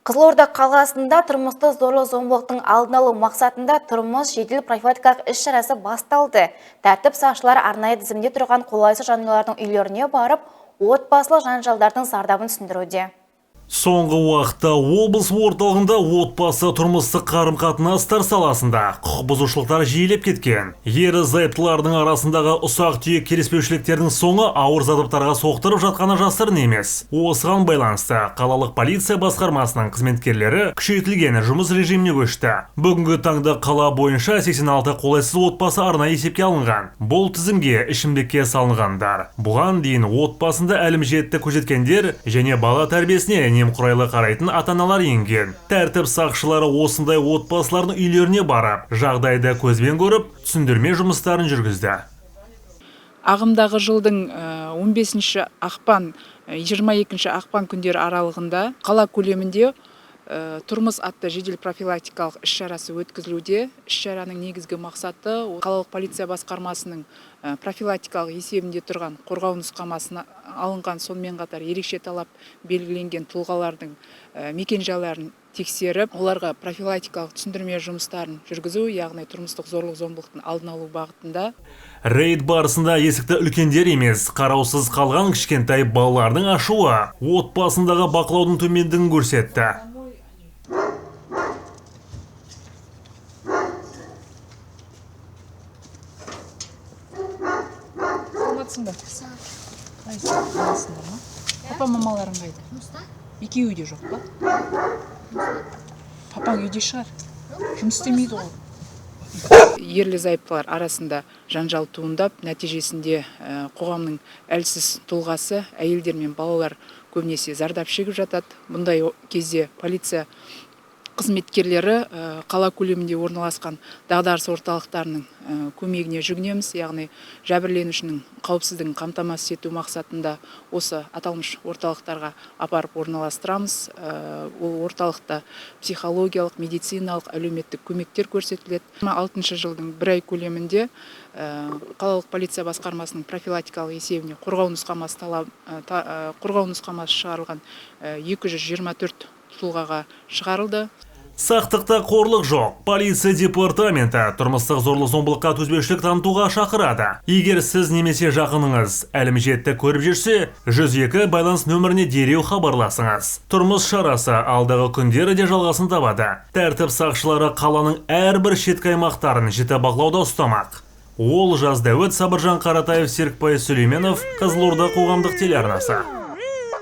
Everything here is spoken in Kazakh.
Қызылорда қаласында тұрмыстық зорлық-зомбылықтың алдын алу мақсатында тұрмыс жедел профилактикалық іс-шарасы басталды. Тәртіп сақшылары арнайы тізімде тұрған қолайсыз жанұялардың үйлеріне барып, отбасылық жанжалдардың зардабын түсіндіруде. Соңғы уақытта облыс орталығында отбасы тұрмыстық қарым-қатынастар саласында құқық бұзушылықтар жиілеп кеткен. Ерлі-зайыптылардың арасындағы ұсақ-түйек келіспеушіліктердің соңы ауыр зардаптарға соқтырып жатқаны жасырын емес. Осыған байланысты қалалық полиция басқармасының қызметкерлері күшейтілген жұмыс режиміне көшті. Бүгінгі таңда қала бойынша 86 қолайсыз отбасы арнайы есепке алынған. Бұл тізімге ішімдікке салынғандар, бұған дейін отбасында әлімжетті көрсеткендер және бала тәрбиесіне немқұрайлы қарайтын ата-аналар енген. Тәртіп сақшылары осындай отбасылардың үйлеріне барып, жағдайды көзбен көріп, түсіндірме жұмыстарын жүргізді. Ағымдағы жылдың 15 ақпан, 22 ақпан күндері аралығында қала көлемінде тұрмыс атты жедел профилактикалық іс-шарасы өткізілуде. Іс-шараның негізгі мақсаты қалалық полиция басқармасының профилактикалық есебінде тұрған қорғау нұсқамасына алынған, сонымен қатар ерекше талап белгіленген тұлғалардың мекен-жайларын тексеріп, оларға профилактикалық түсіндірме жұмыстарын жүргізу, яғни тұрмыстық зорлық-зомбылықтың алдын алу бағытында. Рейд барысында есікті үлкендер емес, қараусыз қалған кішкентай балалардың ашуы отбасындағы бақылаудың төмендігін көрсетті. Папа мамаларың қайда? Екеуі үйде жоқ па? Папаң үйде шығар. Жұмыс істемейді ғой. Ерлі-зайыптылар арасында жанжал туындап, нәтижесінде қоғамның әлсіз тұлғасы, әйелдер мен балалар көбінесе зардап шегіп жатады. Бұндай кезде полиция қызметкерлері қала көлемінде орналасқан дағдарыс орталықтарының көмегіне жүгінеміз, яғни жәбірленушінің қауіпсіздігін қамтамасыз ету мақсатында осы аталмыш орталықтарға апарып орналастырамыз. Ол орталықта психологиялық, медициналық, әлеуметтік көмектер көрсетіледі. 2006 жылдың бір ай көлемінде қалалық полиция басқармасының профилактикалық есебіне қорғау нұсқамасы шығарылған 224 тұлғаға шығарылды. Сақтықта қорлық жоқ. Полиция департаменті тұрмыстық зорлық-зомбылыққа төзбеушілік танытуға шақырады. Егер сіз немесе жақыныңыз әлімжетті көріп жүрсе, 102 байланыс нөміріне дереу хабарласыңыз. Тұрмыс шарасы алдағы күндері де жалғасын табады. Тәртіп сақшылары қаланың әрбір шеткі аймақтарын жіті бақылауда ұстамақ. Ол Дәуіт, Сабыржан Қаратаев, Серікбай Сүлейменов, Қызылорда қоғамдық телеарнасы.